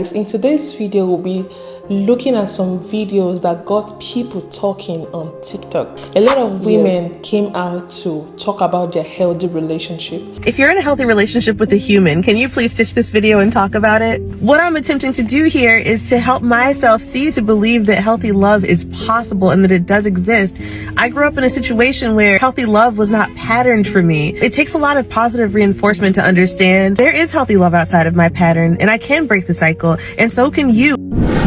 In today's video, we'll be looking at some videos that got people talking on TikTok. A lot of women came out to talk about their healthy relationship. If you're in a healthy relationship with a human, can you please stitch this video and talk about it? What I'm attempting to do here is to help myself to believe that healthy love is possible and that it does exist. I grew up in a situation where healthy love was not patterned for me. It takes a lot of positive reinforcement to understand there is healthy love outside of my pattern and I can break the cycle, and so can you.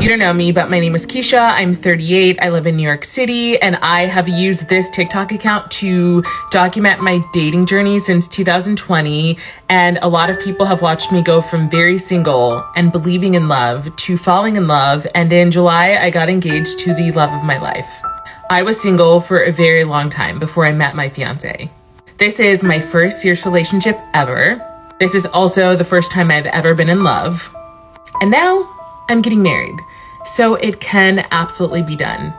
You don't know me, but my name is Keisha. I'm 38. I live in New York City, and I have used this TikTok account to document my dating journey since 2020. And a lot of people have watched me go from very single and believing in love to falling in love. And in July, I got engaged to the love of my life. I was single for a very long time before I met my fiance. This is my first serious relationship ever. This is also the first time I've ever been in love. And now I'm getting married, so it can absolutely be done.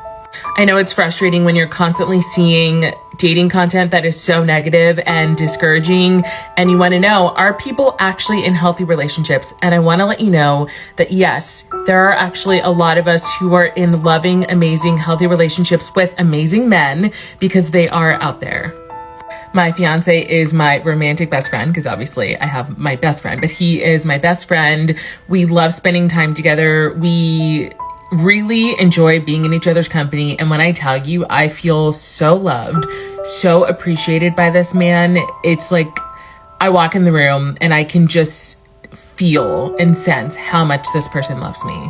I know it's frustrating when you're constantly seeing dating content that is so negative and discouraging, and you want to know, are people actually in healthy relationships? And I want to let you know that yes, there are actually a lot of us who are in loving, amazing, healthy relationships with amazing men, because they are out there. My fiance is my romantic best friend, because obviously I have my best friend, but he is my best friend. We love spending time together. We really enjoy being in each other's company. And when I tell you, I feel so loved, so appreciated by this man. It's like I walk in the room and I can just feel and sense how much this person loves me.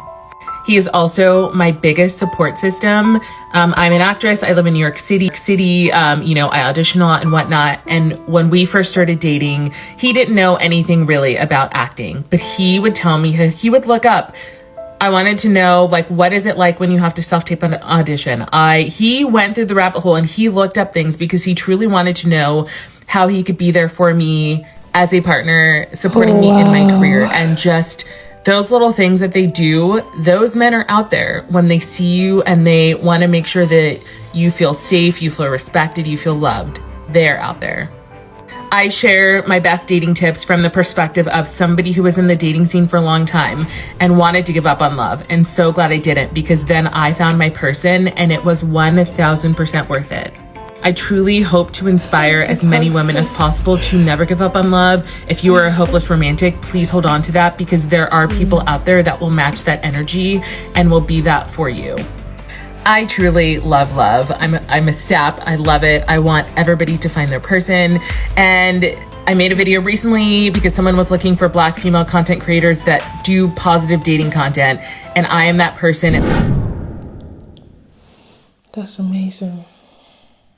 He is also my biggest support system. I'm an actress. I live in New York City. I audition a lot and whatnot. And when we first started dating, he didn't know anything really about acting, but he would tell me, he would look up. I wanted to know, like, what is it like when you have to self-tape an audition? He went through the rabbit hole and he looked up things because he truly wanted to know how he could be there for me as a partner, supporting me in my career. And just those little things that they do, those men are out there when they see you and they want to make sure that you feel safe, you feel respected, you feel loved. They're out there. I share my best dating tips from the perspective of somebody who was in the dating scene for a long time and wanted to give up on love. And so glad I didn't, because then I found my person and it was 1000% worth it. I truly hope to inspire as many women as possible to never give up on love. If you are a hopeless romantic, please hold on to that, because there are people out there that will match that energy and will be that for you. I truly love love. I'm a sap. I love it. I want everybody to find their person. And I made a video recently because someone was looking for Black female content creators that do positive dating content. And I am that person. That's amazing.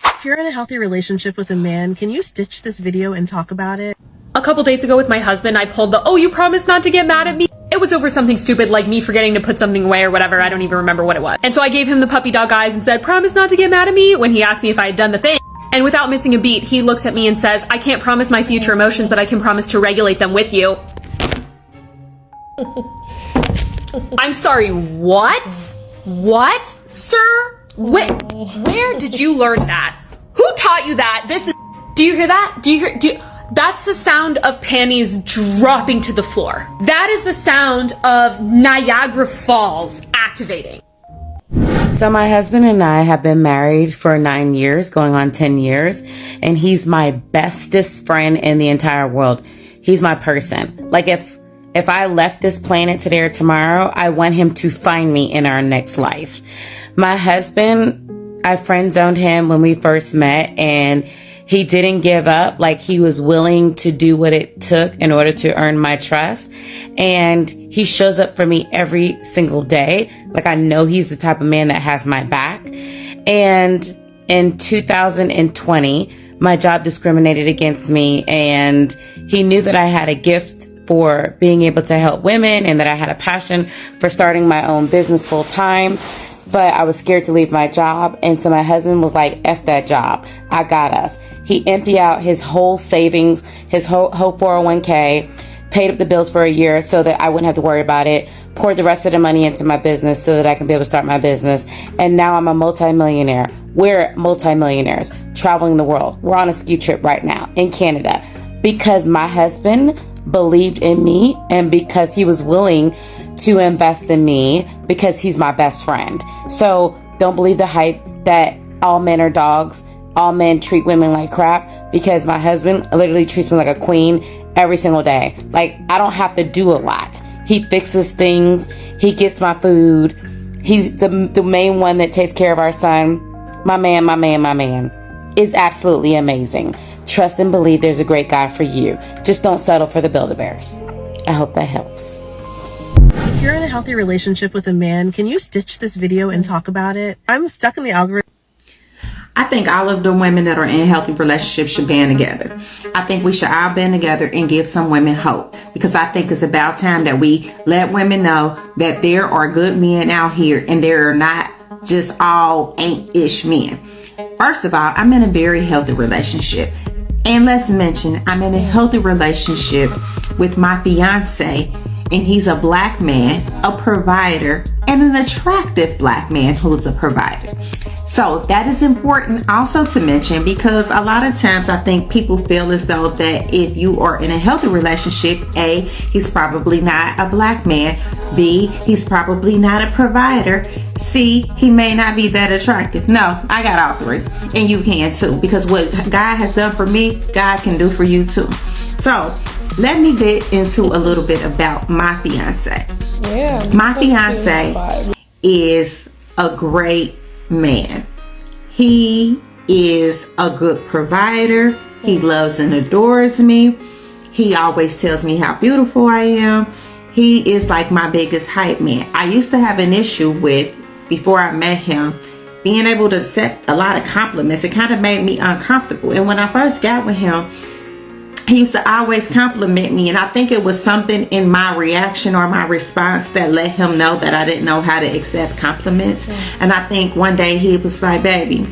If you're in a healthy relationship with a man, can you stitch this video and talk about it? A couple days ago with my husband, I pulled the, oh, you promised not to get mad at me. It was over something stupid like me forgetting to put something away or whatever. I don't even remember what it was. And so I gave him the puppy dog eyes and said, promise not to get mad at me, when he asked me if I had done the thing. And without missing a beat, he looks at me and says, I can't promise my future emotions, but I can promise to regulate them with you. I'm sorry, what? What? Sir? Where did you learn that? Who taught you that? Do you hear that? That's the sound of panties dropping to the floor. That is the sound of Niagara Falls activating. So my husband and I have been married for 9 years, going on 10 years, and he's my bestest friend in the entire world. He's my person. Like if I left this planet today or tomorrow, I want him to find me in our next life. My husband, I friend zoned him when we first met, and he didn't give up. Like, he was willing to do what it took in order to earn my trust. And he shows up for me every single day. Like, I know he's the type of man that has my back. And in 2020, my job discriminated against me, and he knew that I had a gift for being able to help women and that I had a passion for starting my own business full time. But I was scared to leave my job. And so my husband was like, F that job. I got us. He emptied out his whole savings, his whole 401k, paid up the bills for a year so that I wouldn't have to worry about it, poured the rest of the money into my business so that I can be able to start my business. And now I'm a multimillionaire. We're multimillionaires traveling the world. We're on a ski trip right now in Canada because my husband believed in me and because he was willing to invest in me because he's my best friend. So don't believe the hype that all men are dogs, all men treat women like crap, because my husband literally treats me like a queen every single day. Like, I don't have to do a lot. He fixes things. He gets my food. He's the main one that takes care of our son. My man is absolutely amazing. Trust and believe there's a great guy for you. Just don't settle for the Build-A-Bears. I hope that helps. If you're in a healthy relationship with a man, can you stitch this video and talk about it? I'm stuck in the algorithm. I think all of the women that are in healthy relationships should band together. I think we should all band together and give some women hope, because I think it's about time that we let women know that there are good men out here and there are not just all ain't-ish men. First of all, I'm in a very healthy relationship. And let's mention, I'm in a healthy relationship with my fiance, and he's a black man, a provider, and an attractive black man who's a provider. So that is important also to mention, because a lot of times I think people feel as though that if you are in a healthy relationship, A, he's probably not a black man, B, he's probably not a provider, C, he may not be that attractive. No, I got all three, and you can too, because what God has done for me, God can do for you too. So let me get into a little bit about my fiance. Yeah. My fiance is a great man. He is a good provider. He loves and adores me. He always tells me how beautiful I am. He is like my biggest hype man. I used to have an issue with, before I met him, being able to accept a lot of compliments. It kind of made me uncomfortable. And when I first got with him, he used to always compliment me, and I think it was something in my reaction or my response that let him know that I didn't know how to accept compliments. And I think one day he was like, baby,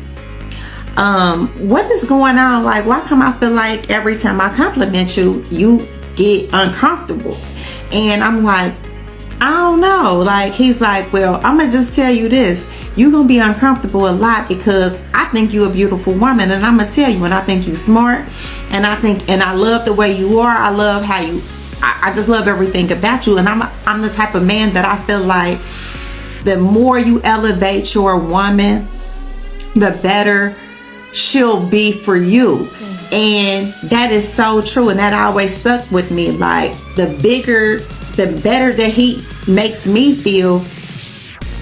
what is going on? Like, why come I feel like every time I compliment you, you get uncomfortable? And I'm like, I don't know. Like, he's like, well, I'm gonna just tell you this. You're gonna be uncomfortable a lot because I think you're a beautiful woman, and I'm gonna tell you, and I think you're smart, and I love the way you are. I love how you, I just love everything about you. And I'm the type of man that I feel like the more you elevate your woman, the better she'll be for you. And that is so true, and that always stuck with me. Like, the better that he makes me feel,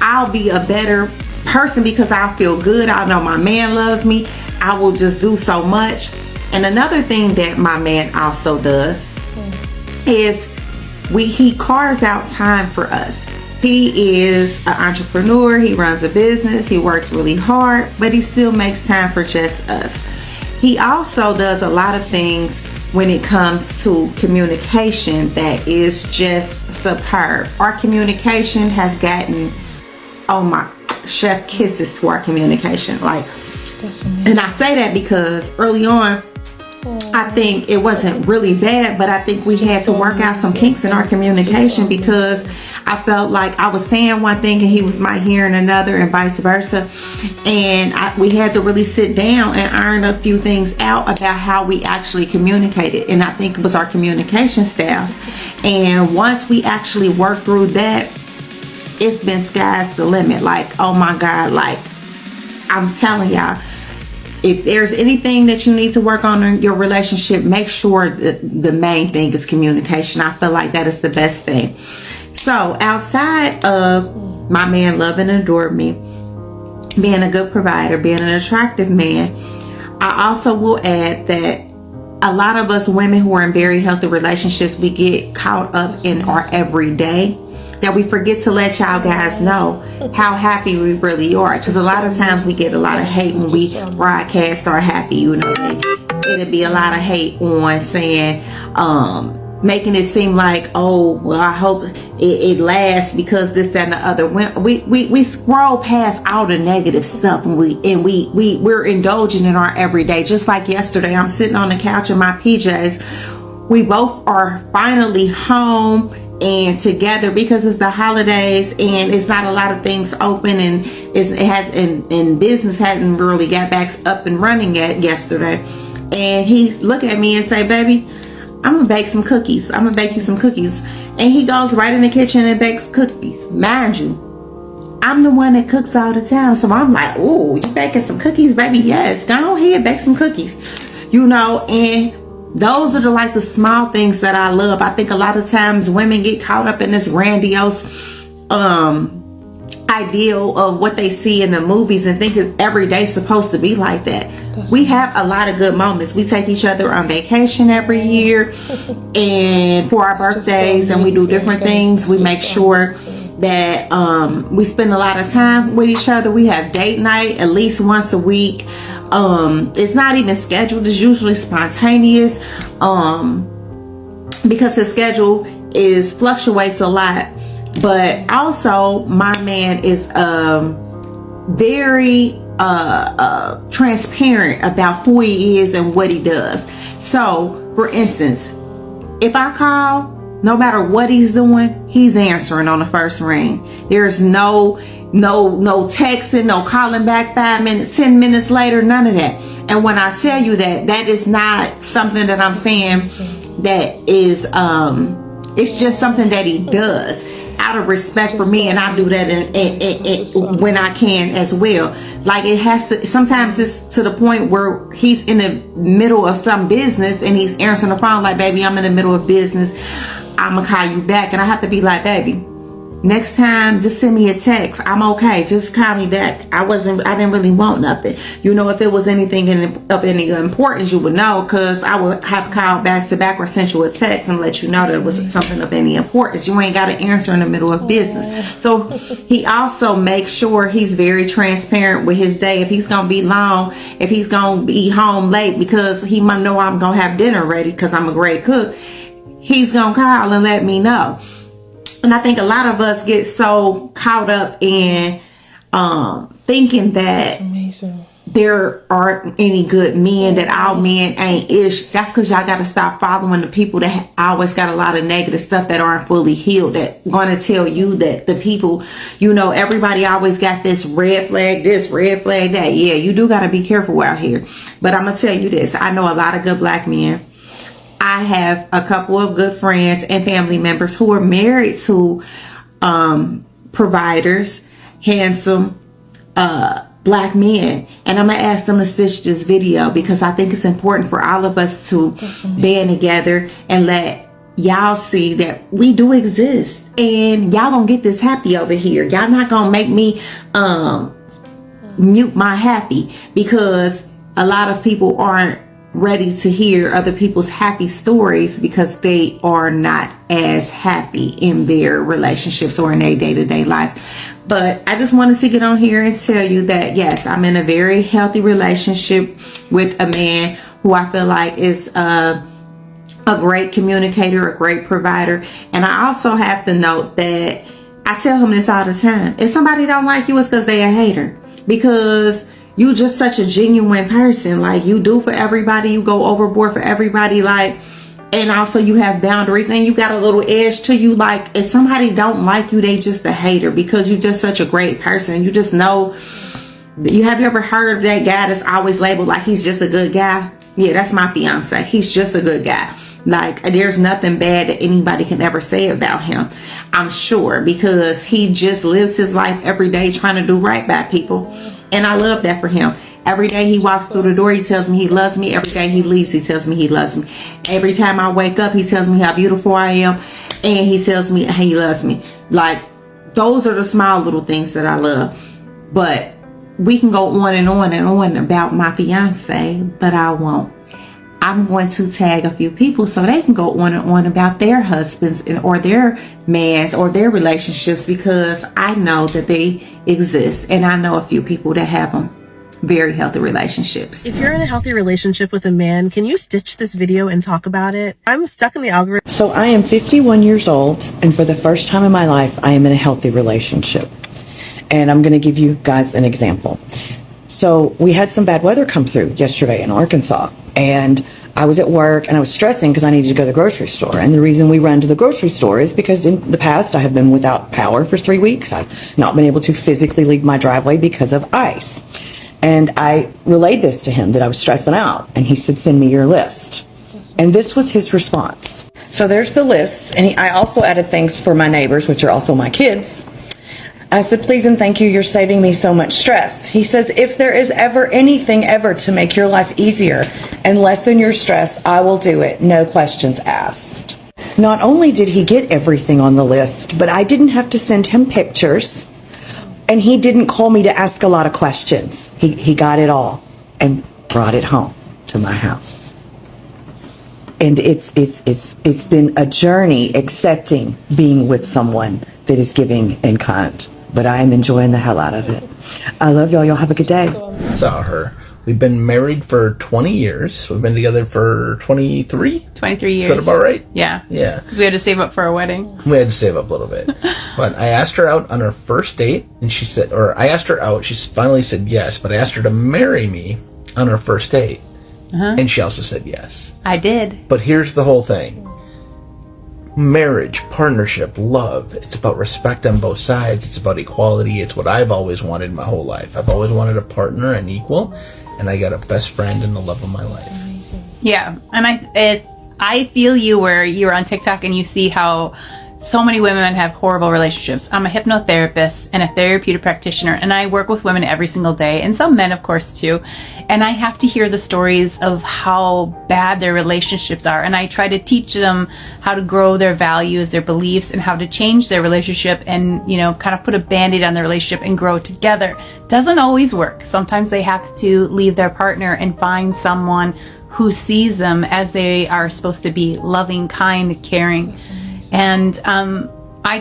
I'll be a better person because I feel good. I know my man loves me. I will just do so much. And another thing that my man also does is he carves out time for us. He is an entrepreneur. He runs a business. He works really hard, but he still makes time for just us. He also does a lot of things when it comes to communication that is just superb. Our communication has gotten, oh my, chef kisses to our communication. Like, and I say that because early on, I think it wasn't really bad, but I think we had to work out some kinks in our communication, because I felt like I was saying one thing and he was my hearing another, and vice versa. And we had to really sit down and iron a few things out about how we actually communicated. And I think it was our communication styles. And once we actually worked through that, it's been sky's the limit. Like, oh my God, like, I'm telling y'all, if there's anything that you need to work on in your relationship, make sure that the main thing is communication. I feel like that is the best thing. So outside of my man loving and adoring me, being a good provider, being an attractive man, I also will add that a lot of us women who are in very healthy relationships, we get caught up in our everyday, that we forget to let y'all guys know how happy we really are. Because a lot of times we get a lot of hate when we broadcast our happy, you know. It'll be a lot of hate on saying, making it seem like, oh, well, I hope it lasts because this, that, and the other. We scroll past all the negative stuff, and we're indulging in our everyday. Just like yesterday, I'm sitting on the couch in my PJs. We both are finally home and together because it's the holidays and it's not a lot of things open, and business hadn't really got back up and running yet yesterday. And he look at me and say, baby, I'm gonna bake some cookies. I'm gonna bake you some cookies. And he goes right in the kitchen and bakes cookies. Mind you, I'm the one that cooks all the time. So I'm like, oh, you baking some cookies, baby? Yes, go ahead, bake some cookies. You know, and those are the small things that I love. I think a lot of times women get caught up in this grandiose ideal of what they see in the movies and think it's every day supposed to be like that. We have a lot of good moments. We take each other on vacation every year and for our birthdays, and we do different things. We make sure that we spend a lot of time with each other. We have date night at least once a week. It's not even scheduled, it's usually spontaneous because his schedule fluctuates a lot. But also my man is very transparent about who he is and what he does. So for instance, if I call, no matter what he's doing, he's answering on the first ring. There's no texting, no calling back 5 minutes, 10 minutes later, none of that. And when I tell you that, that is not something that I'm saying that is it's just something that he does out of respect for me, and I do that when I can as well. Like, it has to, sometimes it's to the point where he's in the middle of some business and he's answering the phone like, baby, I'm in the middle of business, I'm gonna call you back. And I have to be like, baby, next time just send me a text, I'm okay, just call me back. I didn't really want nothing. You know, if it was anything of any importance, you would know, because I would have called back to back or sent you a text and let you know that it was something of any importance. You ain't got to answer in the middle of business. So he also makes sure he's very transparent with his day. If he's gonna be long, if he's gonna be home late because he might know I'm gonna have dinner ready because I'm a great cook, he's gonna call and let me know. And I think a lot of us get so caught up in thinking that there aren't any good men, that all men ain't ish. That's because y'all got to stop following the people that always got a lot of negative stuff that aren't fully healed, that going to tell you that the people, you know, everybody always got this red flag, this red flag, that. Yeah, you do got to be careful out here. But I'm going to tell you this. I know a lot of good black men. I have a couple of good friends and family members who are married to providers, handsome black men. And I'm going to ask them to stitch this video because I think it's important for all of us to band together and let y'all see that we do exist. And y'all gonna get this happy over here. Y'all not gonna make me mute my happy, because a lot of people aren't ready to hear other people's happy stories because they are not as happy in their relationships or in their day-to-day life. But I just wanted to get on here and tell you that yes, I'm in a very healthy relationship with a man who I feel like is a great communicator, a great provider. And I also have to note that I tell him this all the time: if somebody don't like you, it's because they a hater, because you just such a genuine person. Like, you do for everybody, you go overboard for everybody, like, and also you have boundaries and you got a little edge to you. Like, if somebody don't like you, they just a hater because you just such a great person. You just know. Have you ever heard of that guy that's always labeled like he's just a good guy? Yeah, that's my fiance. He's just a good guy. Like, there's nothing bad that anybody can ever say about him, I'm sure, because he just lives his life every day trying to do right by people. And I love that for him. Every day he walks through the door, he tells me he loves me. Every day he leaves, he tells me he loves me. Every time I wake up, he tells me how beautiful I am. And he tells me he loves me. Like, those are the small little things that I love. But we can go on and on and on about my fiance, but I won't. I'm going to tag a few people so they can go on and on about their husbands or their mans or their relationships, because I know that they exist, and I know a few people that have them. Very healthy relationships. If you're in a healthy relationship with a man, can you stitch this video and talk about it? I'm stuck in the algorithm. So I am 51 years old, and for the first time in my life, I am in a healthy relationship. And I'm going to give you guys an example. So we had some bad weather come through yesterday in Arkansas, and I was at work and I was stressing because I needed to go to the grocery store. And the reason we run to the grocery store is because in the past I have been without power for 3 weeks. I've not been able to physically leave my driveway because of ice. And I relayed this to him, that I was stressing out. And he said, send me your list. And this was his response. So there's the list. And I also added thanks for my neighbors, which are also my kids. I said, please and thank you. You're saving me so much stress. He says, if there is ever anything ever to make your life easier and lessen your stress, I will do it. No questions asked. Not only did he get everything on the list, but I didn't have to send him pictures, and he didn't call me to ask a lot of questions. He got it all and brought it home to my house. And it's been a journey accepting being with someone that is giving and kind. But I am enjoying the hell out of it. I love y'all. Y'all have a good day. Saw her. We've been married for 20 years. We've been together for 23? 23 years. Is that about right? Yeah. Yeah. Because we had to save up for our wedding. We had to save up a little bit. But I asked her out on our first date, and she said, or I asked her out, she finally said yes, but I asked her to marry me on our first date. And she also said yes. I did. But here's the whole thing. Marriage, partnership, love, it's about respect on both sides. It's about equality. It's what I've always wanted my whole life. I've always wanted a partner, an equal, and I got a best friend and the love of my life. Yeah, and I feel you where you're on TikTok and you see how so many women have horrible relationships. I'm a hypnotherapist and a therapeutic practitioner, and I work with women every single day, and some men, of course, too. And I have to hear the stories of how bad their relationships are, and I try to teach them how to grow their values, their beliefs, and how to change their relationship and, you know, kind of put a band-aid on their relationship and grow together. Doesn't always work. Sometimes they have to leave their partner and find someone who sees them as they are supposed to be, loving, kind, caring. And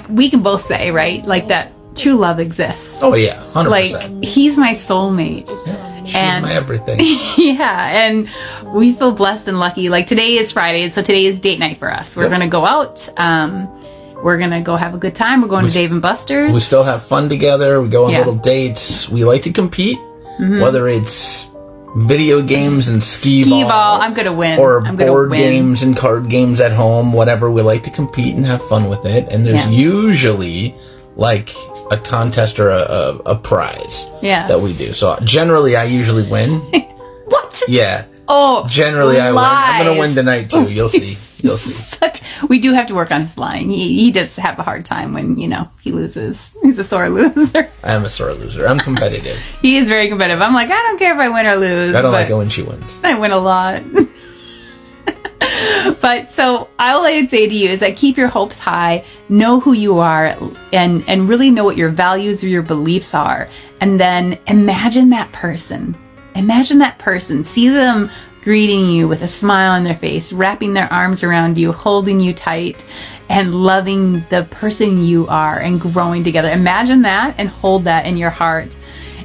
we can both say, right, like that true love exists. Oh yeah, 100%. Like, he's my soulmate. Yeah, she's and my everything. Yeah, and we feel blessed and lucky. Like, today is Friday, so today is date night for us. We're gonna go out. We're gonna go have a good time. We're going to Dave and Buster's. We still have fun together. We go on little dates. We like to compete, whether it's video games and skee ball. I'm gonna win. Or board games and card games at home, whatever. We like to compete and have fun with it. And there's usually like a contest or a prize that we do. So generally I usually win. What? Yeah. Oh, generally I win. I'm gonna win tonight too. You'll see. You'll see. We do have to work on his lying. He does have a hard time when, you know, he loses. He's a sore loser. I'm a sore loser. I'm competitive. He is very competitive. I'm like, I don't care if I win or lose. I don't like it when she wins. I win a lot. But so all I would say to you is that keep your hopes high, know who you are, and really know what your values or your beliefs are. And then imagine that person. Imagine that person. See them greeting you with a smile on their face, wrapping their arms around you, holding you tight, and loving the person you are and growing together. Imagine that and hold that in your heart.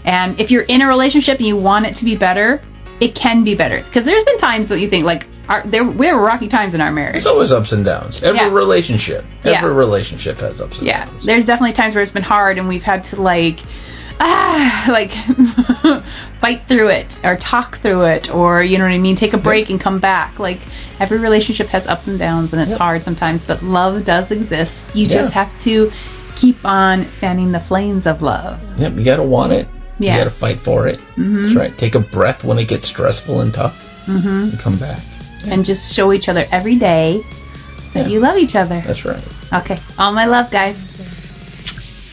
And if you're in a relationship and you want it to be better, it can be better. Because there's been times that you think, like, we have rocky times in our marriage. There's always ups and downs. Every relationship has ups and downs. Yeah, there's definitely times where it's been hard and we've had to fight through it or talk through it, or, you know what I mean, take a break and come back. Like, every relationship has ups and downs, and it's hard sometimes, but love does exist. You just have to keep on fanning the flames of love. Yep, you gotta want it. Yeah. You gotta fight for it. That's right. Take a breath when it gets stressful and tough, and come back. And just show each other every day that you love each other. That's right. Okay, all my love, guys.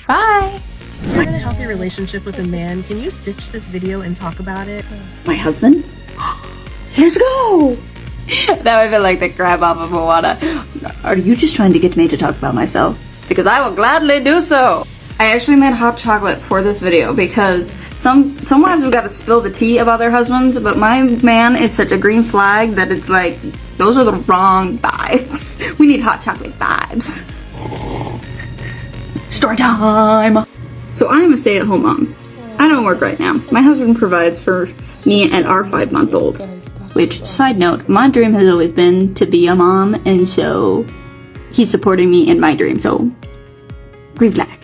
Bye. You're in a healthy relationship with a man. Can you stitch this video and talk about it? My husband? Let's go! That would have been like the crab off of Moana. Are you just trying to get me to talk about myself? Because I will gladly do so! I actually made hot chocolate for this video because some wives have got to spill the tea about their husbands, but my man is such a green flag that it's like, those are the wrong vibes. We need hot chocolate vibes. Story time! So I am a stay-at-home mom. I don't work right now. My husband provides for me and our 5-month-old. Which, side note, my dream has always been to be a mom, and so he's supporting me in my dream, so green flag.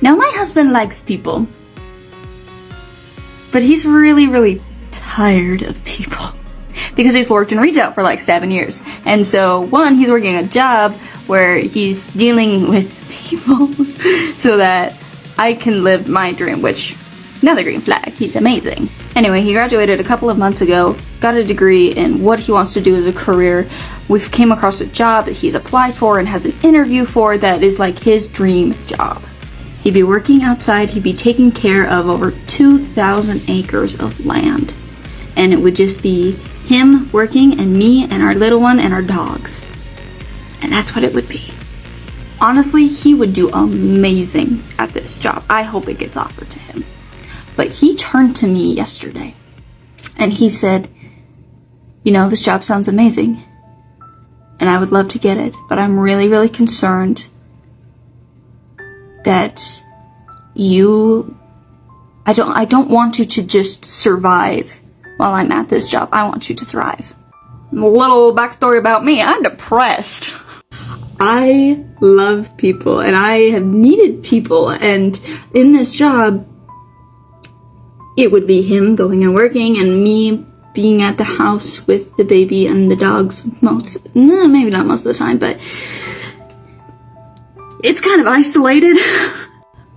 Now my husband likes people, but he's really, really tired of people because he's worked in retail for like 7 years. And so, one, he's working a job where he's dealing with people so that I can live my dream, which, another green flag, he's amazing. Anyway, he graduated a couple of months ago, got a degree in what he wants to do as a career. We came across a job that he's applied for and has an interview for that is like his dream job. He'd be working outside, he'd be taking care of over 2,000 acres of land. And it would just be him working and me and our little one and our dogs. And that's what it would be. Honestly, he would do amazing at this job. I hope it gets offered to him. But he turned to me yesterday and he said, you know, this job sounds amazing and I would love to get it, but I'm really, really concerned that I don't want you to just survive while I'm at this job. I want you to thrive. A little backstory about me. I'm depressed. I love people and I have needed people, and in this job, it would be him going and working and me being at the house with the baby and the dogs maybe not most of the time, but it's kind of isolated.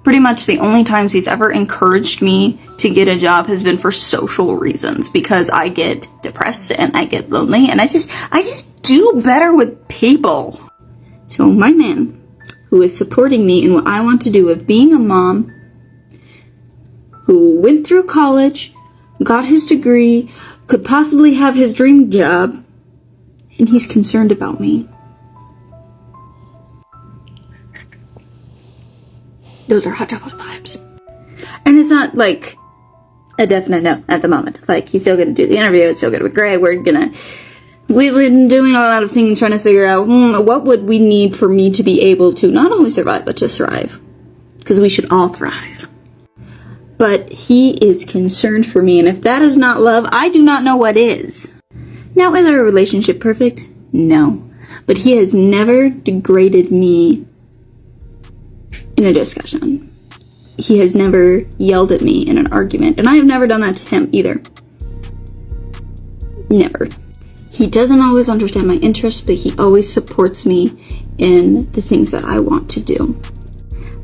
Pretty much the only times he's ever encouraged me to get a job has been for social reasons, because I get depressed and I get lonely and I just do better with people. So my man, who is supporting me in what I want to do of being a mom, who went through college, got his degree, could possibly have his dream job, and he's concerned about me. Those are hot chocolate vibes. And it's not like a definite no at the moment. Like, he's still gonna do the interview, it's still gonna be great, we've been doing a lot of things trying to figure out what would we need for me to be able to not only survive, but to thrive. Because we should all thrive. But he is concerned for me, and if that is not love, I do not know what is. Now, is our relationship perfect? No. But he has never degraded me in a discussion. He has never yelled at me in an argument, and I have never done that to him either. Never. He doesn't always understand my interests, but he always supports me in the things that I want to do.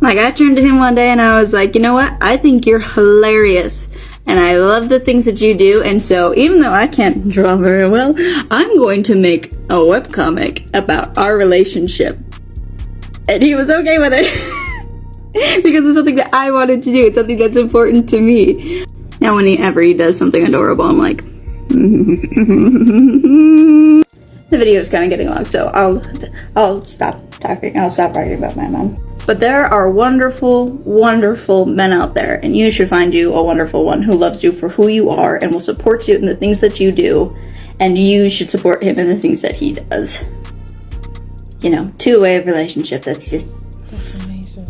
Like, I turned to him one day and I was like, you know what? I think you're hilarious and I love the things that you do. And so even though I can't draw very well, I'm going to make a webcomic about our relationship. And he was okay with it because it's something that I wanted to do. It's something that's important to me. Now, whenever he does something adorable, I'm like, the video is kind of getting long, so I'll stop talking. I'll stop writing about my mom. But there are wonderful, wonderful men out there, and you should find you a wonderful one who loves you for who you are and will support you in the things that you do, and you should support him in the things that he does. You know, two-way relationship, that's amazing.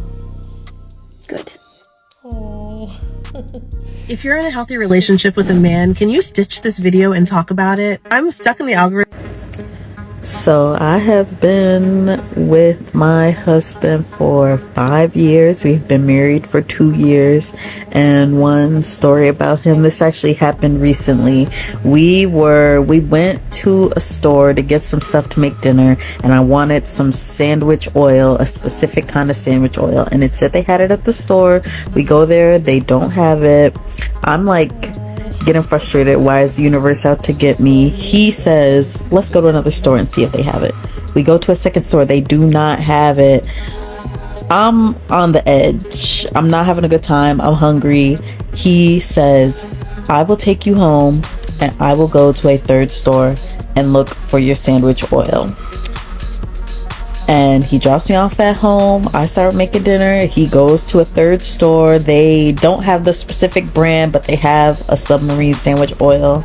Good. Oh. If you're in a healthy relationship with a man, can you stitch this video and talk about it? I'm stuck in the algorithm. So I have been with my husband for 5 years. We've been married for 2 years. And one story about him, this actually happened recently. We went to a store to get some stuff to make dinner, and I wanted some sandwich oil, a specific kind of sandwich oil, and it said they had it at the store. We go there, they don't have it. I'm like getting frustrated. Why is the universe out to get me? He says, let's go to another store and see if they have it. We go to a second store, they do not have it. I'm on the edge. I'm not having a good time. I'm hungry. He says, I will take you home and I will go to a third store and look for your sandwich oil. And he drops me off at home. I start making dinner. He goes to a third store. They don't have the specific brand, but they have a submarine sandwich oil.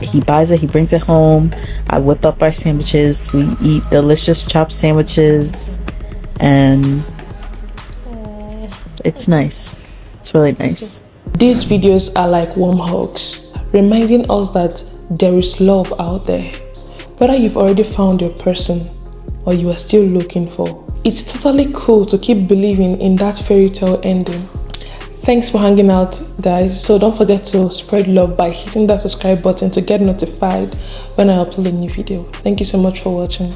He buys it. He brings it home. I whip up our sandwiches. We eat delicious chopped sandwiches. And it's nice. It's really nice. These videos are like warm hugs, reminding us that there is love out there. Whether you've already found your person or you are still looking for, it's totally cool to keep believing in that fairy tale ending. Thanks for hanging out, guys. So don't forget to spread love by hitting that subscribe button to get notified when I upload a new video. Thank you so much for watching.